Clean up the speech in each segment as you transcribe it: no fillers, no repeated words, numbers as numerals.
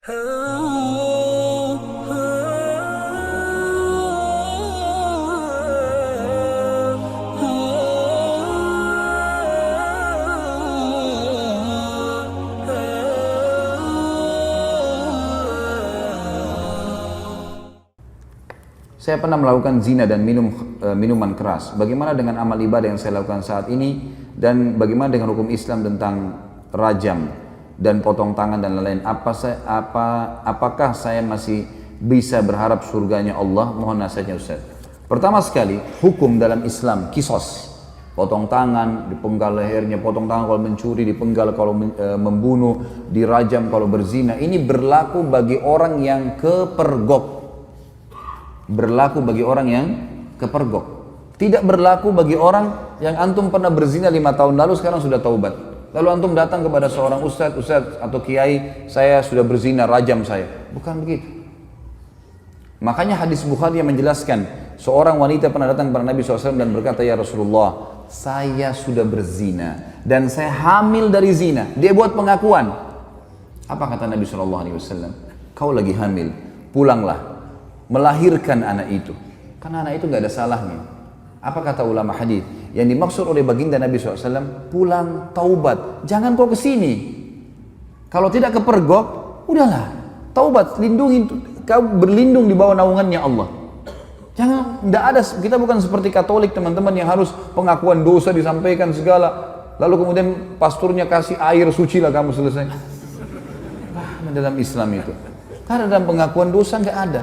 Saya pernah melakukan zina dan minuman keras. Bagaimana dengan amal ibadah yang saya lakukan saat ini, dan bagaimana dengan hukum Islam tentang rajam dan potong tangan dan lain-lain? Apakah saya masih bisa berharap surganya Allah? Mohon nasihatnya Ustaz. Pertama sekali, hukum dalam Islam kisos. Potong tangan, dipenggal lehernya, potong tangan kalau mencuri, dipenggal kalau membunuh, dirajam kalau berzina. Ini berlaku bagi orang yang kepergok. Berlaku bagi orang yang kepergok. Tidak berlaku bagi orang yang antum pernah berzina 5 tahun lalu, sekarang sudah taubat. Lalu antum datang kepada seorang ustadz atau kiai, saya sudah berzina, rajam saya. Bukan begitu. Makanya hadis Bukhari yang menjelaskan, seorang wanita pernah datang kepada Nabi SAW dan berkata, ya Rasulullah, saya sudah berzina dan saya hamil dari zina. Dia buat pengakuan. Apa kata Nabi SAW? Kau lagi hamil, pulanglah, melahirkan anak itu, karena anak itu nggak ada salahnya. Apa kata ulama hadis? Yang dimaksud oleh baginda Nabi SAW, pulang taubat, jangan kau kesini. Kalau tidak kepergok, udahlah, taubat, lindungi, kau berlindung di bawah naungannya Allah. Jangan, tidak ada, kita bukan seperti Katolik teman-teman yang harus pengakuan dosa disampaikan segala, lalu kemudian pasturnya kasih air suci lah kamu selesai. Nah, dalam Islam itu, karena dalam pengakuan dosa nggak ada.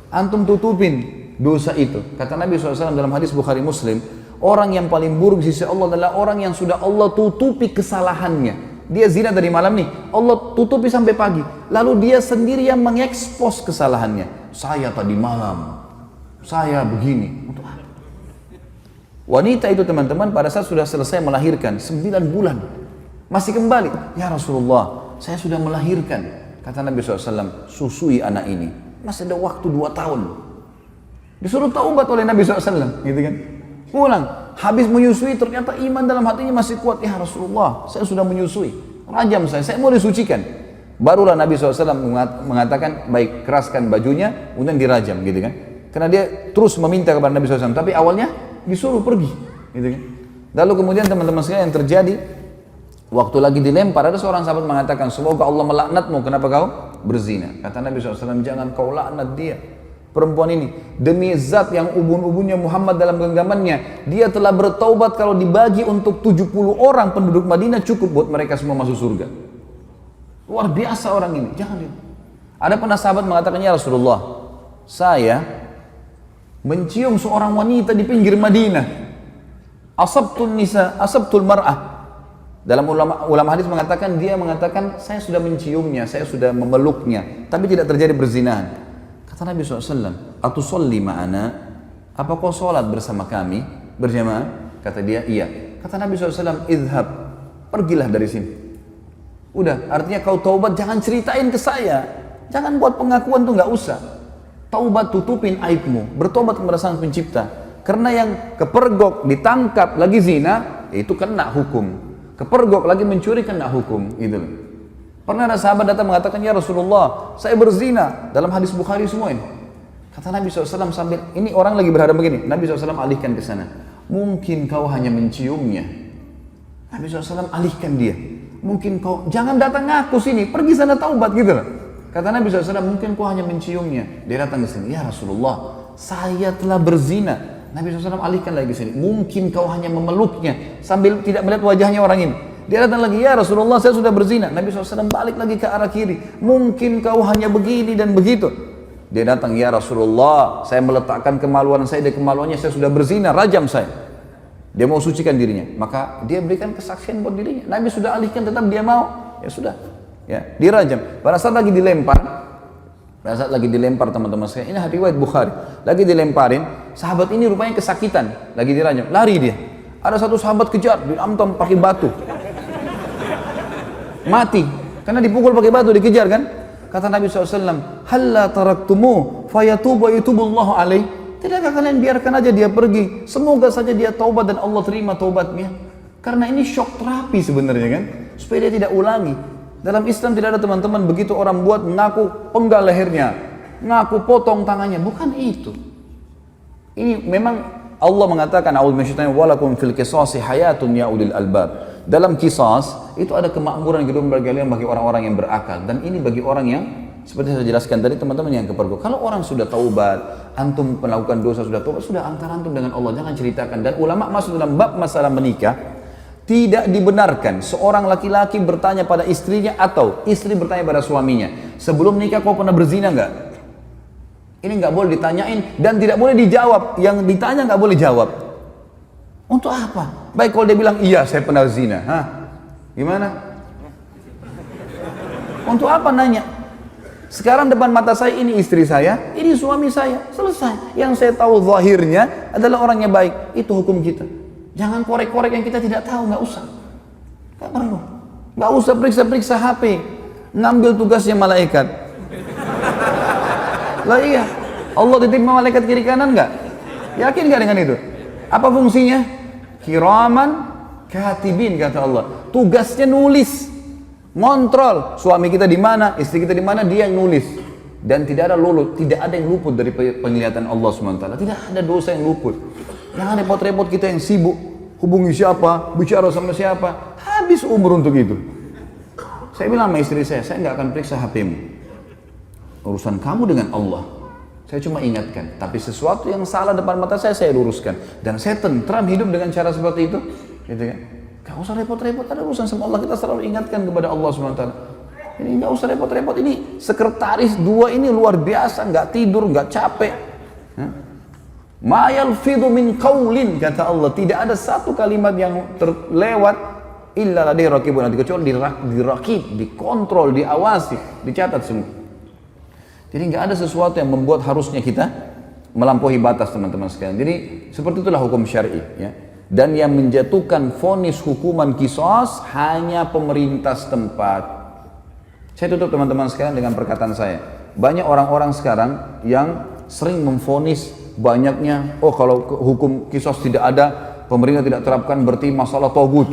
Antum tutupin dosa itu. Kata Nabi SAW dalam hadis Bukhari Muslim, orang yang paling buruk di sisi Allah adalah orang yang sudah Allah tutupi kesalahannya. Dia zina dari malam nih, Allah tutupi sampai pagi. Lalu dia sendiri yang mengekspos kesalahannya. Saya tadi malam, saya begini. Wanita itu teman-teman pada saat sudah selesai melahirkan 9 bulan, masih kembali, ya Rasulullah, saya sudah melahirkan. Kata Nabi SAW, susui anak ini. Masih ada waktu 2 tahun. Disuruh taubat oleh Nabi SAW, gitu kan? Pulang, habis menyusui ternyata iman dalam hatinya masih kuat. Ya Rasulullah, saya sudah menyusui, rajam saya mau disucikan. Barulah Nabi SAW mengatakan, baik, keraskan bajunya, kemudian dirajam, gitu kan? Karena dia terus meminta kepada Nabi SAW, tapi awalnya disuruh pergi, gitu kan? Lalu kemudian teman-teman sekalian yang terjadi, waktu lagi dilempar, ada seorang sahabat mengatakan, semoga Allah melaknatmu, kenapa kau berzina? Kata Nabi SAW, jangan kau laknat dia, perempuan ini, demi zat yang ubun-ubunnya Muhammad dalam genggamannya, dia telah bertaubat, kalau dibagi untuk 70 orang penduduk Madinah cukup buat mereka semua masuk surga. Luar biasa orang ini, jangan dia. Ada pernah sahabat mengatakan, ya Rasulullah, saya mencium seorang wanita di pinggir Madinah, asabtul mar'ah. Dalam ulama hadis mengatakan, dia mengatakan, saya sudah menciumnya, saya sudah memeluknya, tapi tidak terjadi perzinahan. Kata Nabi SAW, atusolli ma'ana, apa kau sholat bersama kami berjamaah? Kata dia, iya. Kata Nabi SAW, idhab, pergilah dari sini. Udah, artinya kau taubat, jangan ceritain ke saya, jangan buat pengakuan tuh, nggak usah. Taubat, tutupin aibmu, bertobat kepada Sang Pencipta. Karena yang kepergok ditangkap lagi zina, itu kena hukum. Kepergok lagi mencuri kena hukum, gitu loh. Pernah ada sahabat datang mengatakan, ya Rasulullah, saya berzina, dalam hadis Bukhari semua ini. Kata Nabi SAW sambil, ini orang lagi berhadap begini, Nabi SAW alihkan ke sana. Mungkin kau hanya menciumnya. Nabi SAW alihkan dia. Mungkin kau, jangan datang ngaku sini, pergi sana taubat, gitu loh. Kata Nabi SAW, mungkin kau hanya menciumnya. Dia datang ke sini, ya Rasulullah, saya telah berzina. Nabi SAW alihkan lagi ke sini, mungkin kau hanya memeluknya, sambil tidak melihat wajahnya orang ini. Dia datang lagi, ya Rasulullah, saya sudah berzina. Nabi SAW balik lagi ke arah kiri, mungkin kau hanya begini dan begitu. Dia datang, ya Rasulullah, saya meletakkan kemaluan saya di kemaluannya, saya sudah berzina, rajam saya. Dia mau sucikan dirinya, maka dia berikan kesaksian buat dirinya. Nabi sudah alihkan, tetap dia mau, ya sudah, ya dirajam. Pada saat lagi dilempar, teman-teman sekalian, ini riwayat Bukhari, lagi dilemparin, sahabat ini rupanya kesakitan, lagi dirajam, lari dia. Ada satu sahabat kejar, diamtam pakai batu, mati, karena dipukul pakai batu, dikejar kan. Kata Nabi SAW, halla taraktumu fayatubu yatubullahu alaih. Tidakkah kalian biarkan aja dia pergi, semoga saja dia taubat dan Allah terima taubatnya. Karena ini shock terapi sebenarnya kan, supaya dia tidak ulangi. Dalam Islam tidak ada teman-teman begitu orang buat ngaku penggal lehernya, ngaku potong tangannya, bukan itu. Ini memang Allah mengatakan a'udzubillahi walakum fil qisasi hayatun ya ulil albab. Dalam kisas itu ada kemakmuran hidup bagi orang-orang yang berakal, dan ini bagi orang yang seperti saya jelaskan tadi teman-teman yang kepergok. Kalau orang sudah taubat, antum melakukan dosa sudah taubat, sudah antara antum dengan Allah, jangan ceritakan. Dan ulama masuk dalam bab masalah menikah, tidak dibenarkan seorang laki-laki bertanya pada istrinya atau istri bertanya pada suaminya, sebelum nikah kau pernah berzina nggak? Ini nggak boleh ditanyain dan tidak boleh dijawab. Yang ditanya nggak boleh jawab. Untuk apa? Baik kalau dia bilang iya saya pernah zina, hah? Gimana? Untuk apa nanya? Sekarang depan mata saya ini istri saya, ini suami saya, selesai. Yang saya tahu zahirnya adalah orangnya baik, itu hukum kita. Jangan korek-korek yang kita tidak tahu, nggak usah. Nggak perlu. Nggak usah periksa-periksa HP, ngambil tugasnya malaikat. Lah iya, Allah titip malaikat kiri kanan nggak? Yakin nggak dengan itu? Apa fungsinya? Kiraman katibin kata Allah. Tugasnya nulis, ngontrol suami kita di mana, istri kita di mana, dia yang nulis. Dan tidak ada tidak ada yang luput dari penglihatan Allah SWT. Tidak ada dosa yang luput. Jangan repot-repot kita yang sibuk hubungi siapa, bicara sama siapa, habis umur untuk itu. Saya bilang sama istri saya nggak akan periksa HP-mu. Urusan kamu dengan Allah. Saya cuma ingatkan, tapi sesuatu yang salah depan mata saya luruskan. Dan saya tentram hidup dengan cara seperti itu. Gitu kan? Gak usah repot-repot, ada urusan sama Allah, kita selalu ingatkan kepada Allah SWT. Ini gak usah repot-repot, ini sekretaris dua ini luar biasa, gak tidur, gak capek. Ma yalfidhu min qaulin, kata Allah, tidak ada satu kalimat yang terlewat illa ladaihi raqibun atid, kecuali dirakib, dikontrol, diawasi, dicatat semua. Jadi nggak ada sesuatu yang membuat harusnya kita melampaui batas, teman-teman sekalian. Jadi seperti itulah hukum syar'i, ya. Dan yang menjatuhkan vonis hukuman qisas hanya pemerintah setempat. Saya tutup teman-teman sekalian dengan perkataan saya. Banyak orang-orang sekarang yang sering memvonis banyaknya, oh kalau hukum qisas tidak ada, pemerintah tidak terapkan, berarti masalah togut.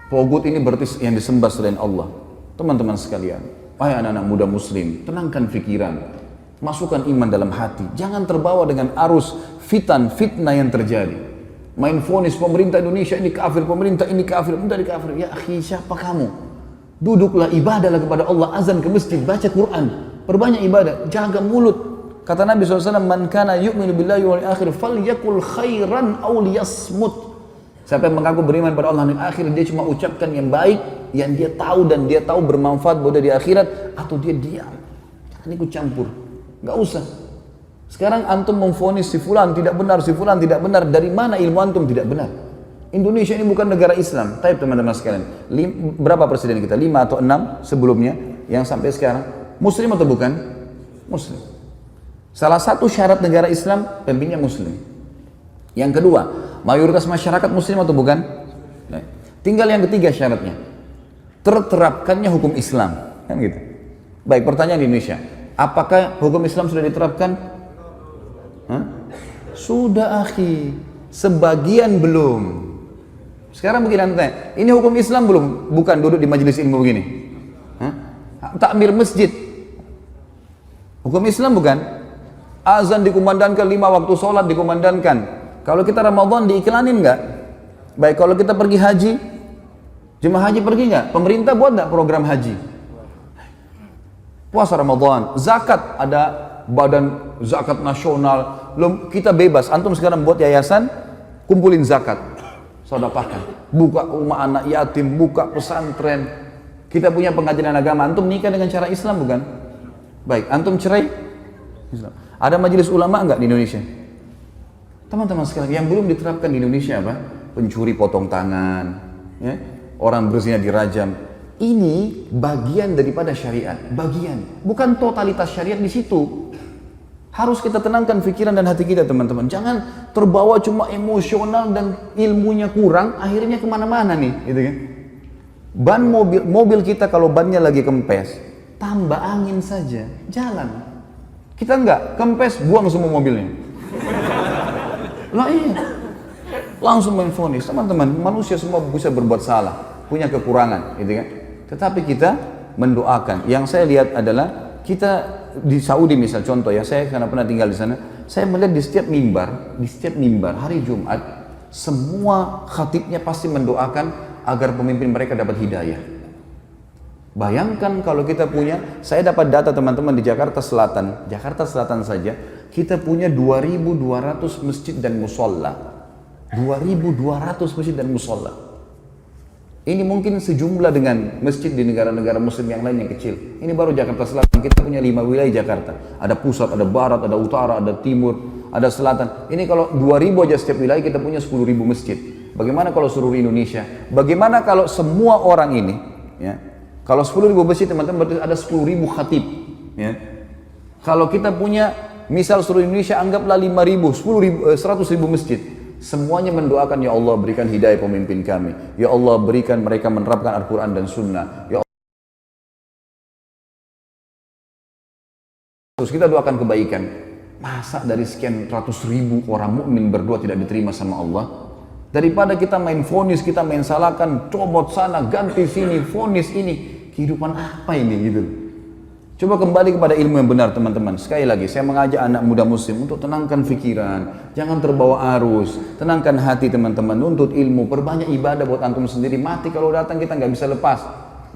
Togut ini berarti yang disembah selain Allah. Teman-teman sekalian, wahai anak-anak muda muslim, tenangkan pikiran, masukkan iman dalam hati, jangan terbawa dengan arus fitnah yang terjadi. Main vonis pemerintah Indonesia ini kafir, pemerintah ini kafir, pemerintah ini kafir. Ya akhi, siapa kamu? Duduklah, ibadahlah kepada Allah, azan ke masjid, baca Quran, perbanyak ibadah, jaga mulut. Kata Nabi SAW, man kana yu'minu billahi wal akhir falyakul khairan aw liyasmut. Siapa yang mengaku beriman pada Allah dan akhir, dia cuma ucapkan yang baik, yang dia tahu dan dia tahu bermanfaat buat dia di akhirat, atau dia diam. Jangan ikut campur, nggak usah. Sekarang antum memvonis si fulan tidak benar, si fulan tidak benar. Dari mana ilmu antum tidak benar? Indonesia ini bukan negara Islam. Tapi teman-teman sekalian, berapa presiden kita? 5 atau 6 sebelumnya yang sampai sekarang Muslim atau bukan? Muslim. Salah satu syarat negara Islam pemimpinnya Muslim. Yang kedua, mayoritas masyarakat Muslim atau bukan? Nah, tinggal yang ketiga syaratnya, terterapkannya hukum Islam, kan gitu. Baik, pertanyaan di Indonesia, apakah hukum Islam sudah diterapkan? Hah? Sudah akhi, sebagian belum. Sekarang begini nanti, ini hukum Islam belum? Bukan duduk di majelis ilmu begini. Hah? Takmir masjid, hukum Islam bukan? Azan dikumandangkan, 5 waktu sholat dikumandangkan. Kalau kita Ramadan diiklanin nggak? Baik, kalau kita pergi haji, jemaah haji pergi nggak? Pemerintah buat nggak program haji? Puasa Ramadan, zakat, ada badan zakat nasional, kita bebas. Antum sekarang buat yayasan, kumpulin zakat, sedekahkan, buka rumah anak yatim, buka pesantren. Kita punya pengajian agama, antum nikah dengan cara Islam bukan? Baik, antum cerai, Islam. Ada majelis ulama enggak di Indonesia? Teman-teman sekalian, yang belum diterapkan di Indonesia apa? Pencuri potong tangan, ya? Orang berzina dirajam. Ini bagian daripada syariat, bagian, bukan totalitas syariat di situ. Harus kita tenangkan pikiran dan hati kita, teman-teman. Jangan terbawa cuma emosional dan ilmunya kurang, akhirnya kemana-mana nih, gitu kan? Ban mobil kita kalau bannya lagi kempes, tambah angin saja, jalan. Kita enggak, kempes, buang semua mobilnya. Lah iya, langsung main vonis. Teman-teman, manusia semua bisa berbuat salah, punya kekurangan, gitu kan? tetapi kita mendoakan. Yang saya lihat adalah kita di Saudi misal contoh ya, saya karena pernah tinggal di sana, saya melihat di setiap mimbar hari Jumat semua khatibnya pasti mendoakan agar pemimpin mereka dapat hidayah. Bayangkan kalau kita punya, saya dapat data teman-teman di Jakarta Selatan saja, kita punya 2.200 masjid dan musolla. 2.200 masjid dan musolla. Ini mungkin sejumlah dengan masjid di negara-negara muslim yang lain yang kecil. Ini baru Jakarta Selatan, kita punya 5 wilayah Jakarta. Ada pusat, ada barat, ada utara, ada timur, ada selatan. Ini kalau 2.000 aja setiap wilayah kita punya 10.000 masjid. Bagaimana kalau seluruh Indonesia? Bagaimana kalau semua orang ini, ya, kalau 10.000 masjid teman-teman berarti ada 10.000 khatib. Ya. Kalau kita punya misal seluruh Indonesia anggaplah 5.000, 100.000 masjid. Semuanya mendoakan, ya Allah berikan hidayah pemimpin kami. Ya Allah berikan mereka menerapkan Al-Quran dan Sunnah. Ya Allah. Terus kita doakan kebaikan. Masa dari sekian ratus ribu orang mukmin berdoa tidak diterima sama Allah? Daripada kita main vonis, kita main salahkan, comot sana, ganti sini, vonis ini. Kehidupan apa ini gitu? Coba kembali kepada ilmu yang benar teman-teman. Sekali lagi saya mengajak anak muda muslim untuk tenangkan pikiran, jangan terbawa arus, tenangkan hati teman-teman, nuntut ilmu, perbanyak ibadah buat antum sendiri. Mati kalau datang kita nggak bisa lepas,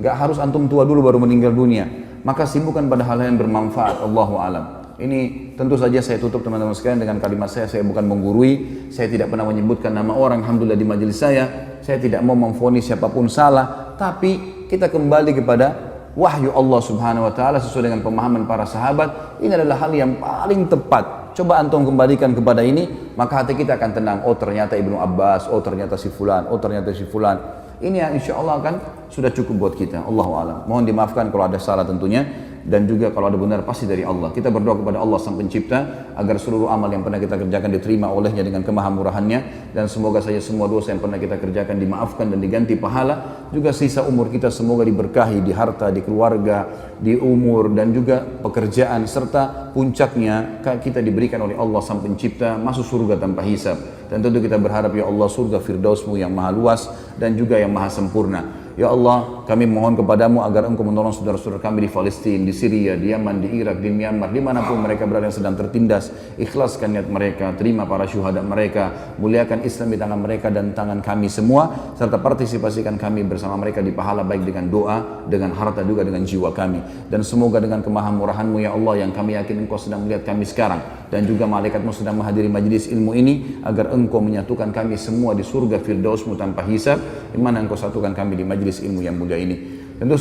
nggak harus antum tua dulu baru meninggal dunia. Maka sibukkan pada hal-hal yang bermanfaat. Allahu alam. Ini tentu saja saya tutup teman-teman sekalian dengan kalimat saya bukan menggurui, saya tidak pernah menyebutkan nama orang, alhamdulillah di majelis saya tidak mau memvonis siapapun salah, tapi kita kembali kepada wahyu Allah subhanahu wa ta'ala sesuai dengan pemahaman para sahabat. Ini adalah hal yang paling tepat. Coba antum kembalikan kepada ini, maka hati kita akan tenang. Oh ternyata Ibnu Abbas, oh ternyata si fulan, oh ternyata si fulan. Ini yang insya Allah akan sudah cukup buat kita. Allahu a'lam. Mohon dimaafkan kalau ada salah tentunya. Dan juga kalau ada benar pasti dari Allah. Kita berdoa kepada Allah Sang Pencipta agar seluruh amal yang pernah kita kerjakan diterima olehnya dengan kemahamurahannya, dan semoga saja semua dosa yang pernah kita kerjakan dimaafkan dan diganti pahala. Juga sisa umur kita semoga diberkahi di harta, di keluarga, di umur, dan juga pekerjaan, serta puncaknya kita diberikan oleh Allah Sang Pencipta masuk surga tanpa hisab. Dan tentu kita berharap ya Allah surga Firdausmu yang maha luas dan juga yang maha sempurna. Ya Allah, kami mohon kepadamu agar Engkau menolong saudara-saudara kami di Palestina, di Syria, di Yaman, di Irak, di Myanmar, dimanapun mereka berada yang sedang tertindas. Ikhlaskan niat mereka, terima para syuhada mereka, muliakan Islam di tangan mereka dan tangan kami semua, serta partisipasikan kami bersama mereka di pahala baik dengan doa, dengan harta juga dengan jiwa kami. Dan semoga dengan kemahamurahan-Mu ya Allah yang kami yakin Engkau sedang melihat kami sekarang, dan juga malaikat-Mu sedang menghadiri majlis ilmu ini, agar Engkau menyatukan kami semua di surga Firdaus-Mu tanpa hisab, di mana Engkau satukan kami di majlis ilmu yang mulia ini. Tentu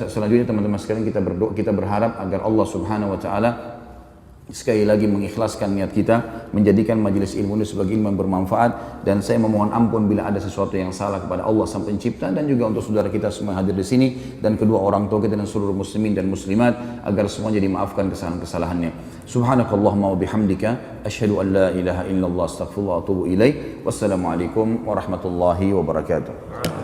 selanjutnya teman-teman sekalian kita berdoa, kita berharap agar Allah Subhanahu wa taala sekali lagi mengikhlaskan niat kita, menjadikan majelis ilmu ini sebagai ilmu yang bermanfaat. Dan saya memohon ampun bila ada sesuatu yang salah kepada Allah Sang Pencipta, dan juga untuk saudara kita semua yang hadir di sini, dan kedua orang tua kita dan seluruh muslimin dan muslimat, agar semuanya dimaafkan kesalahan-kesalahannya. Subhanakallahumma wa bihamdika asyhadu an la ilaha illallah astaghfirullah wa atubu ilaik. Wassalamualaikum warahmatullahi wabarakatuh.